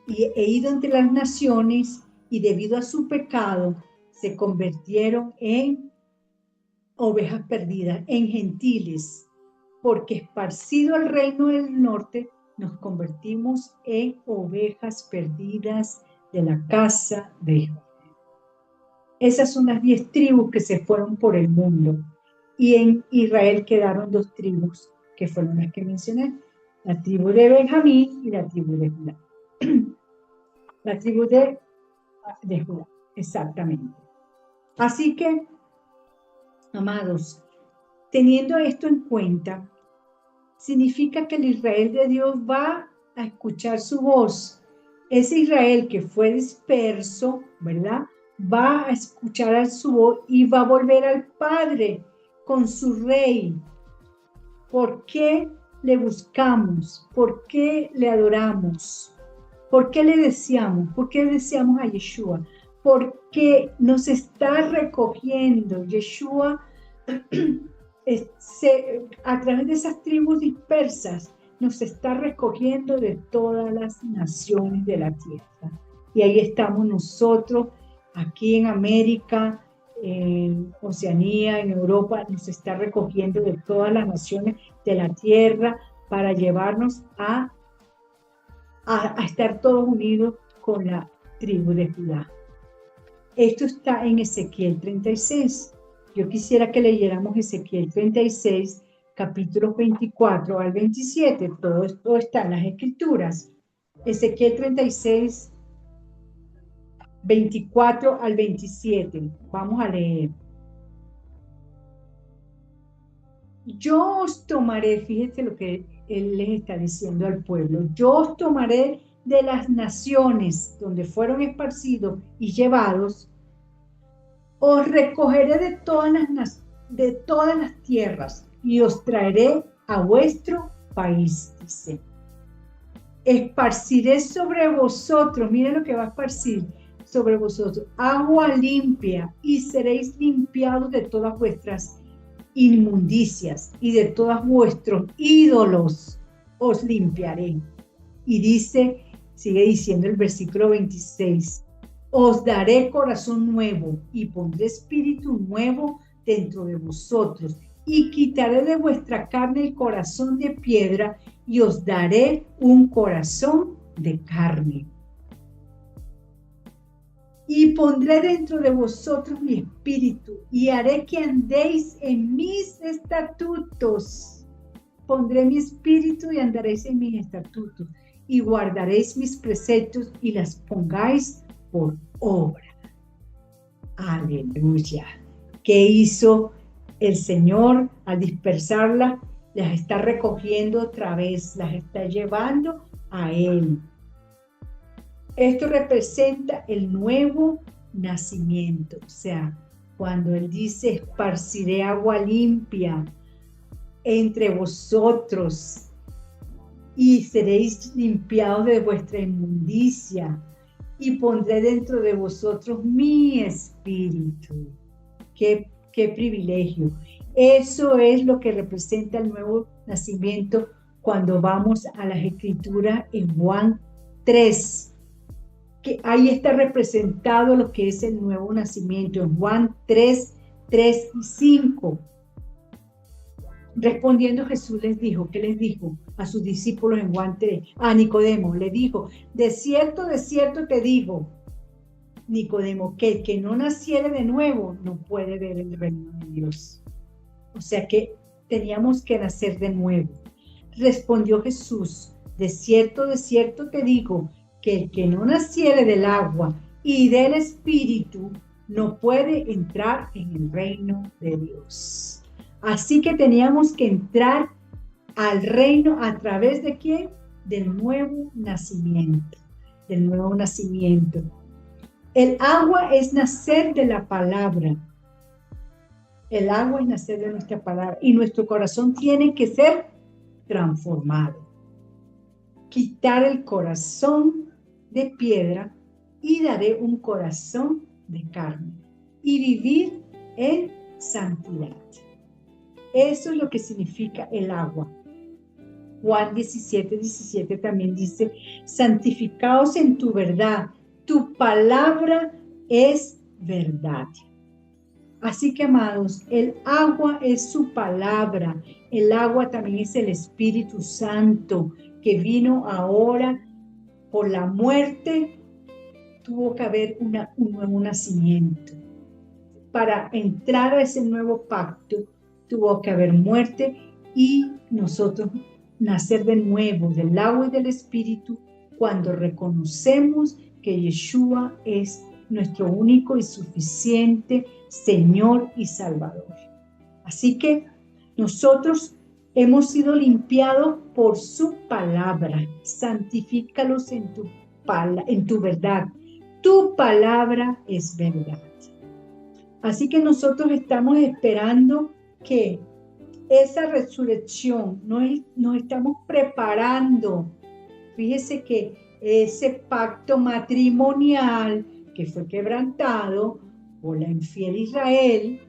e ido entre las naciones, y debido a su pecado se convirtieron en ovejas perdidas, en gentiles, porque esparcido el reino del norte nos convertimos en ovejas perdidas de la casa de Israel. Esas son las 10 tribus que se fueron por el mundo, y en Israel quedaron 2 tribus que fueron las que mencioné, la tribu de Benjamín y la tribu de Judá. La tribu de Judá, exactamente. Así que, amados, teniendo esto en cuenta, significa que el Israel de Dios va a escuchar su voz. Ese Israel que fue disperso, ¿verdad? Va a escuchar a su voz y va a volver al Padre con su rey. ¿Por qué le buscamos? ¿Por qué le adoramos? ¿Por qué le deseamos? ¿Por qué deseamos a Yeshua? Porque nos está recogiendo. Yeshua, a través de esas tribus dispersas, nos está recogiendo de todas las naciones de la tierra. Y ahí estamos nosotros, aquí en América, en Oceanía, en Europa, nos está recogiendo de todas las naciones de la tierra para llevarnos a estar todos unidos con la tribu de Judá. Esto está en Ezequiel 36. Yo quisiera que leyéramos Ezequiel 36, capítulos 24 al 27. Todo esto está en las Escrituras. Ezequiel 36, 24 al 27. Vamos a leer. Yo os tomaré, fíjense lo que él les está diciendo al pueblo, yo os tomaré de las naciones donde fueron esparcidos y llevados, os recogeré de todas las tierras y os traeré a vuestro país, dice. Esparciré sobre vosotros, miren lo que va a esparcir sobre vosotros, agua limpia, y seréis limpiados de todas vuestras inmundicias y de todos vuestros ídolos os limpiaré. Y dice, sigue diciendo el versículo 26, os daré corazón nuevo y pondré espíritu nuevo dentro de vosotros y quitaré de vuestra carne el corazón de piedra y os daré un corazón de carne. Y pondré dentro de vosotros mi espíritu y haré que andéis en mis estatutos. Pondré mi espíritu y andaréis en mis estatutos y guardaréis mis preceptos y las pongáis por obra. Aleluya. ¿Qué hizo el Señor al dispersarlas? Las está recogiendo otra vez, las está llevando a Él. Esto representa el nuevo nacimiento, o sea, cuando Él dice, esparciré agua limpia entre vosotros y seréis limpiados de vuestra inmundicia y pondré dentro de vosotros mi espíritu. ¡Qué privilegio! Eso es lo que representa el nuevo nacimiento cuando vamos a las Escrituras en Juan 3. Que ahí está representado lo que es el nuevo nacimiento en Juan 3, 3 y 5. Respondiendo Jesús les dijo, ¿qué les dijo a sus discípulos en Juan 3? A Nicodemo le dijo, de cierto te digo, Nicodemo, que el que no naciere de nuevo no puede ver el reino de Dios. O sea que teníamos que nacer de nuevo. Respondió Jesús, de cierto te digo, que el que no naciere del agua y del espíritu no puede entrar en el reino de Dios. Así que teníamos que entrar al reino a través de ¿quién? Del nuevo nacimiento, del nuevo nacimiento. El agua es nacer de la palabra. El agua es nacer de nuestra palabra y nuestro corazón tiene que ser transformado. Quitar el corazón de piedra y daré un corazón de carne y vivir en santidad. Eso es lo que significa el agua. Juan 17 también dice, santificaos en tu verdad, tu palabra es verdad. Así que, amados, el agua es su palabra, el agua también es el Espíritu Santo que vino ahora por la muerte. Tuvo que haber un nuevo nacimiento. Para entrar a ese nuevo pacto tuvo que haber muerte y nosotros nacer de nuevo del agua y del Espíritu cuando reconocemos que Yeshua es nuestro único y suficiente Señor y Salvador. Así que nosotros hemos sido limpiados por su palabra. Santifícalos en tu verdad. Tu palabra es verdad. Así que nosotros estamos esperando que esa resurrección, nos estamos preparando. Fíjese que ese pacto matrimonial que fue quebrantado por la infiel Israel,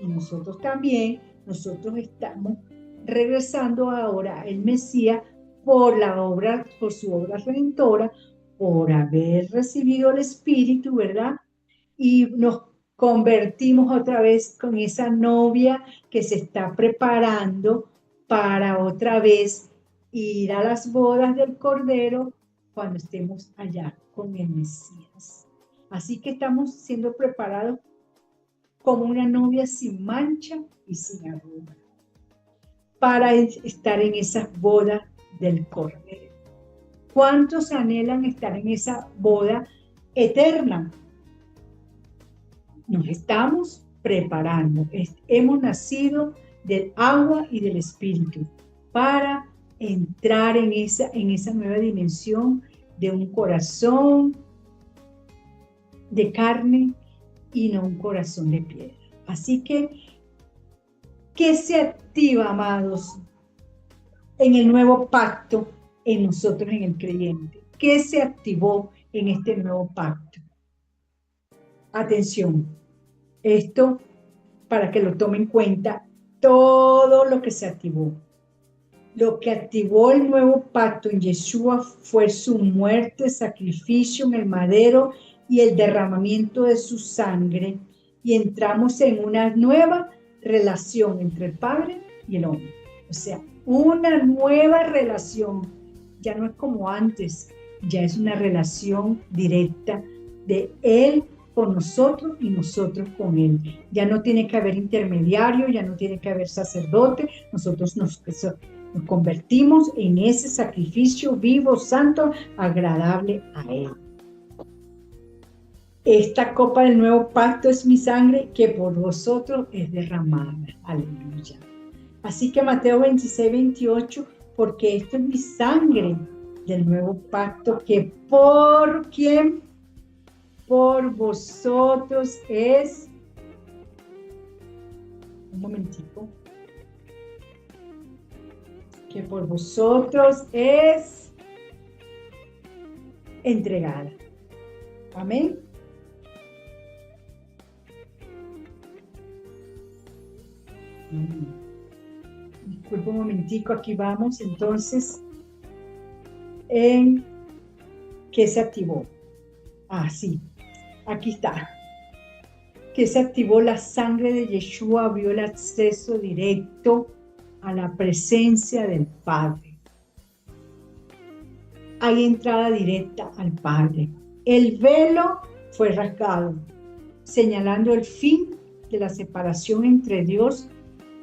y nosotros también, nosotros estamos regresando ahora al Mesías por su obra redentora, por haber recibido el Espíritu, ¿verdad? Y nos convertimos otra vez con esa novia que se está preparando para otra vez ir a las bodas del Cordero cuando estemos allá con el Mesías. Así que estamos siendo preparados como una novia sin mancha y sin arruga para estar en esas bodas del Cordero. ¿Cuántos anhelan estar en esa boda eterna? Nos estamos preparando. Hemos nacido del agua y del Espíritu para entrar en esa nueva dimensión de un corazón de carne y no un corazón de piedra. Así que, ¿qué se activa, amados, en el nuevo pacto en nosotros, en el creyente? ¿Qué se activó en este nuevo pacto? Atención, esto para que lo tomen en cuenta, todo lo que se activó. Lo que activó el nuevo pacto en Yeshua fue su muerte, sacrificio en el madero y el derramamiento de su sangre. Y entramos en una nueva relación entre el Padre y el hombre. O sea, una nueva relación. Ya no es como antes, ya es una relación directa de Él con nosotros y nosotros con Él. Ya no tiene que haber intermediario, ya no tiene que haber sacerdote. Nosotros nos convertimos en ese sacrificio vivo, santo, agradable a Él. Esta copa del nuevo pacto es mi sangre que por vosotros es derramada. Aleluya. Así que Mateo 26, 28, porque esto es mi sangre del nuevo pacto que por quien, por vosotros es, un momentico, que por vosotros es entregada. Amén. Disculpe un momentico, aquí vamos entonces en qué se activó. Sí, aquí está. Que se activó la sangre de Yeshua, abrió el acceso directo a la presencia del Padre. Hay entrada directa al Padre. El velo fue rasgado, señalando el fin de la separación entre Dios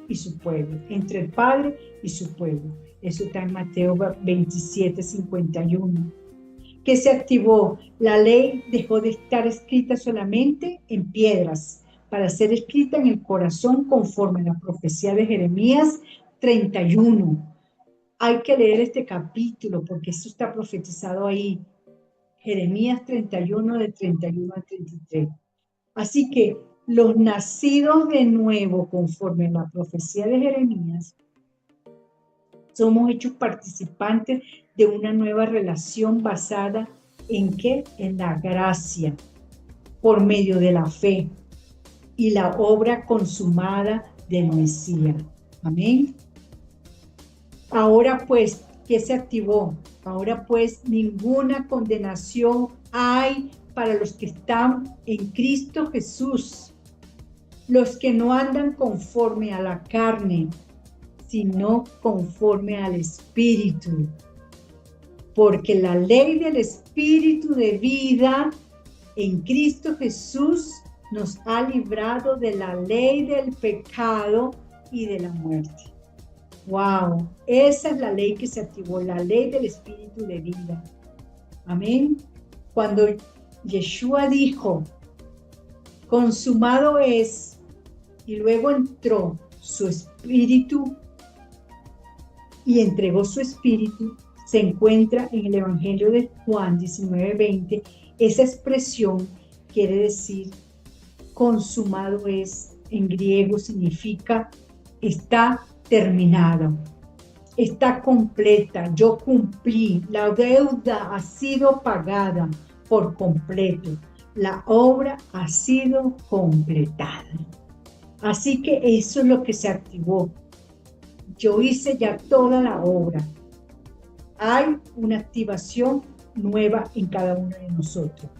y su pueblo, entre el Padre y su pueblo. Eso está en Mateo 27, 51. Que se activó, la ley dejó de estar escrita solamente en piedras para ser escrita en el corazón conforme a la profecía de Jeremías 31. Hay que leer este capítulo porque esto está profetizado ahí. Jeremías 31, de 31 al 33. Así que los nacidos de nuevo conforme a la profecía de Jeremías somos hechos participantes de una nueva relación basada ¿en qué? En la gracia, por medio de la fe y la obra consumada del Mesías. Amén. Ahora pues, ¿qué se activó? Ahora pues, ninguna condenación hay para los que están en Cristo Jesús, los que no andan conforme a la carne, sino conforme al Espíritu. Porque la ley del Espíritu de vida en Cristo Jesús nos ha librado de la ley del pecado y de la muerte. ¡Wow! Esa es la ley que se activó, la ley del Espíritu de vida. Amén. Cuando Yeshua dijo, consumado es, y luego entró su Espíritu y entregó su Espíritu, se encuentra en el Evangelio de Juan 19:20. Esa expresión quiere decir consumado es, en griego significa está terminado, está completa, yo cumplí, la deuda ha sido pagada por completo, la obra ha sido completada. Así que eso es lo que se activó. Yo hice ya toda la obra. hay una activación nueva en cada uno de nosotros.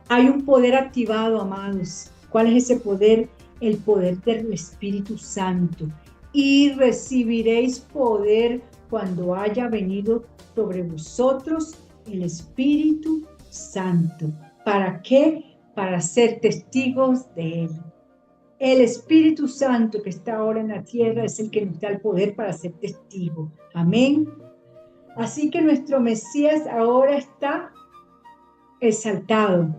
Hay un poder activado, amados. ¿Cuál es ese poder? El poder del Espíritu Santo. Y recibiréis poder cuando haya venido sobre vosotros el Espíritu Santo. ¿Para qué? Para ser testigos de Él. El Espíritu Santo que está ahora en la tierra es el que nos da el poder para ser testigos. Amén. Así que nuestro Mesías ahora está exaltado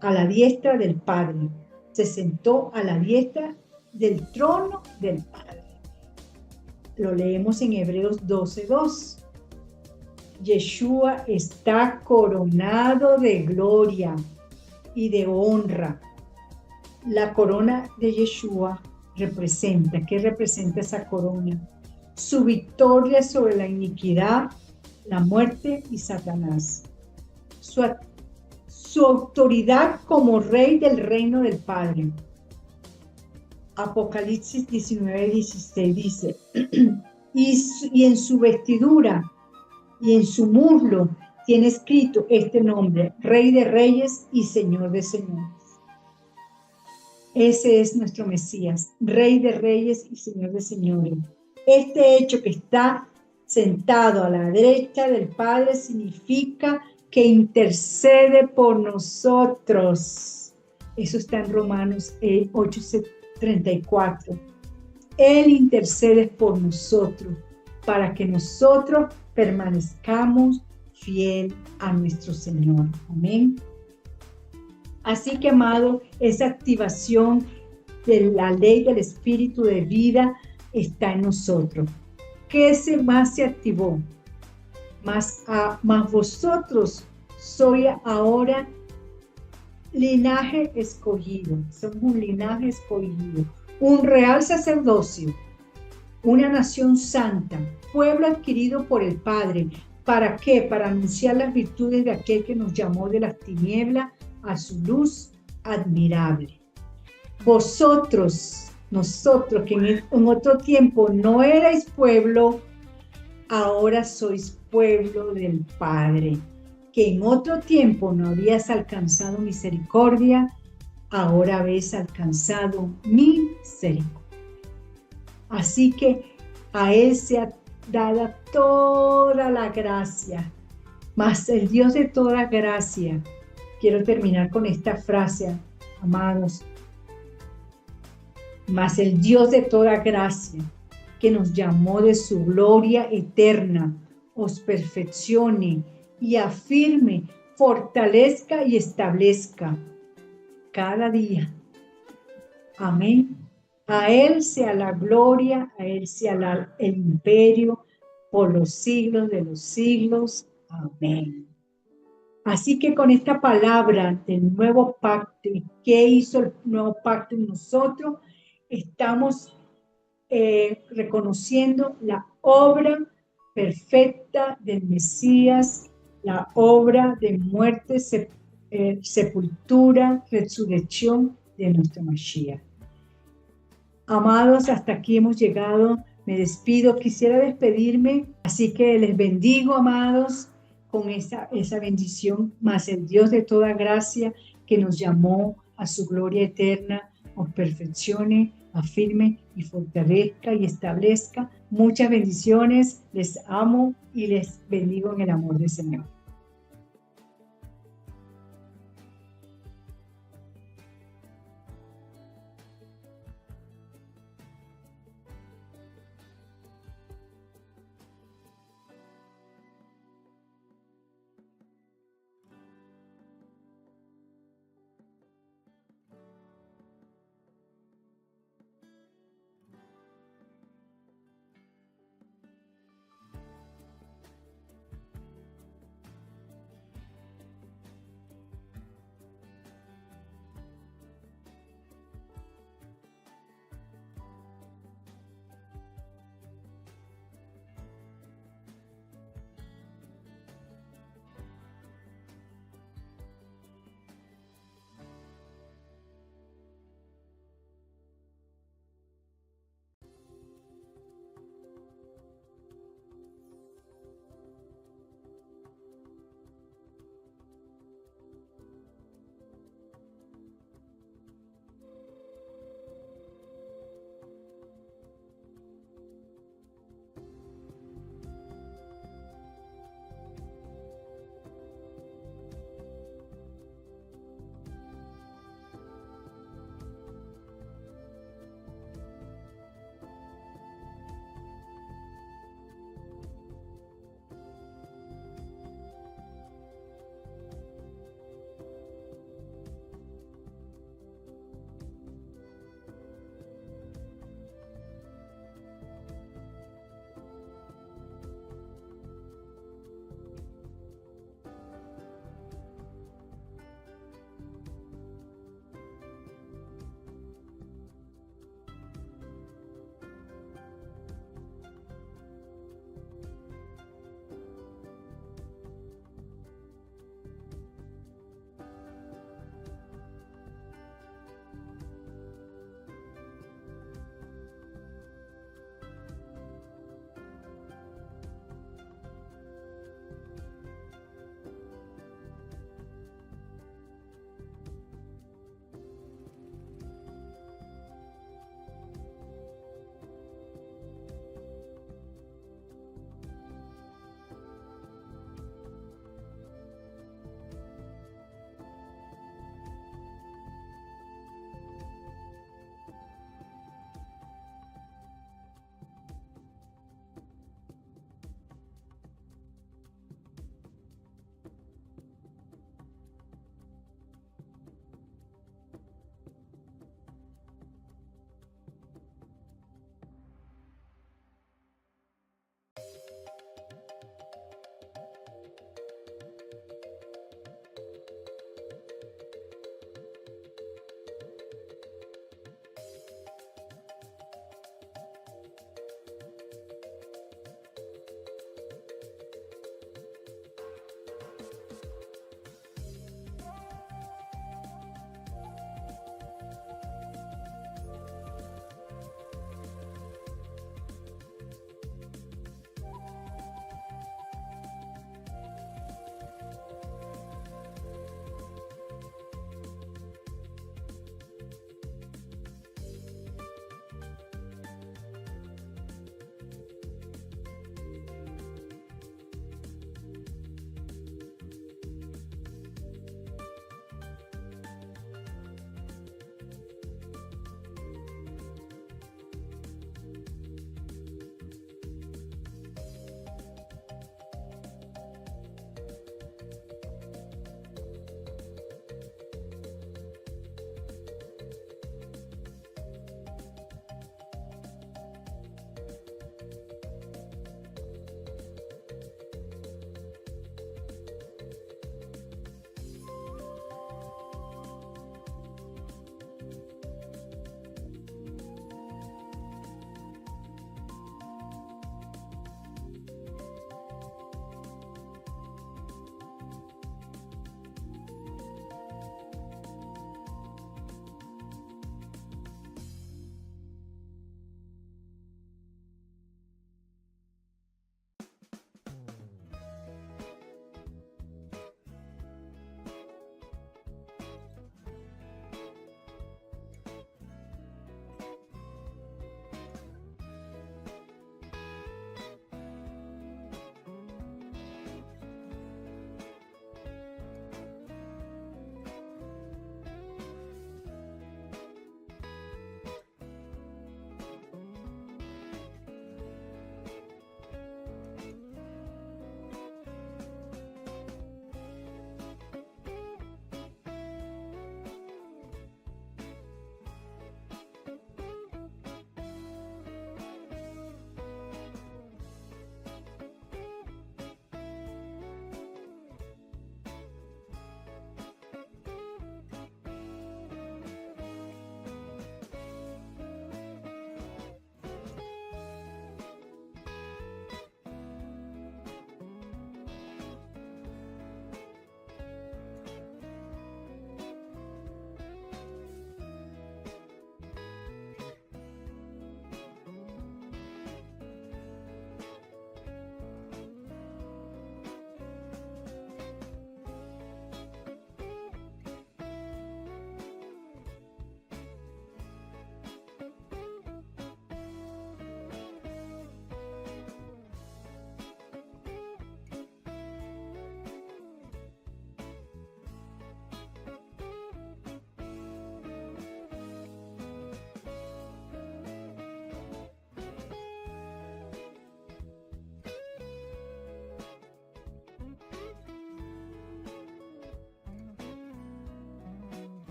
a la diestra del Padre. Se sentó a la diestra del trono del Padre. Lo leemos en Hebreos 12:2. Yeshua está coronado de gloria y de honra. La corona de Yeshua representa, ¿qué representa esa corona? Su victoria sobre la iniquidad, la muerte y Satanás. Su autoridad como rey del reino del Padre. Apocalipsis 19:16 dice, y en su vestidura y en su muslo tiene escrito este nombre, Rey de Reyes y Señor de Señores. Ese es nuestro Mesías, Rey de Reyes y Señor de Señores. Este hecho que está sentado a la derecha del Padre significa que intercede por nosotros. Eso está en Romanos 8:34. Él intercede por nosotros para que nosotros permanezcamos fiel a nuestro Señor. Amén. Así que, amado, esa activación de la ley del Espíritu de vida está en nosotros. ¿Qué más se activó? Más vosotros sois ahora linaje escogido. Somos un linaje escogido, un real sacerdocio, una nación santa, pueblo adquirido por el Padre. ¿Para qué? Para anunciar las virtudes de aquel que nos llamó de las tinieblas a su luz admirable. Vosotros, nosotros que en otro tiempo no erais pueblo, ahora sois pueblo del Padre. Que en otro tiempo no habías alcanzado misericordia, ahora habéis alcanzado misericordia. Así que a Él se ha dado toda la gracia, mas el Dios de toda gracia. Quiero terminar con esta frase, amados. Mas el Dios de toda gracia, que nos llamó de su gloria eterna, os perfeccione y afirme, fortalezca y establezca cada día. Amén. A Él sea la gloria, a Él sea el imperio por los siglos de los siglos. Amén. Así que con esta palabra del nuevo pacto, ¿qué hizo el nuevo pacto en nosotros? Estamos reconociendo la obra perfecta del Mesías, la obra de muerte, sepultura, resurrección de nuestro Mashiach. Amados, hasta aquí hemos llegado. Me despido. Quisiera despedirme, así que les bendigo, amados, con esa bendición, más el Dios de toda gracia que nos llamó a su gloria eterna, os perfeccione, afirme y fortalezca y establezca. Muchas bendiciones, les amo y les bendigo en el amor del Señor.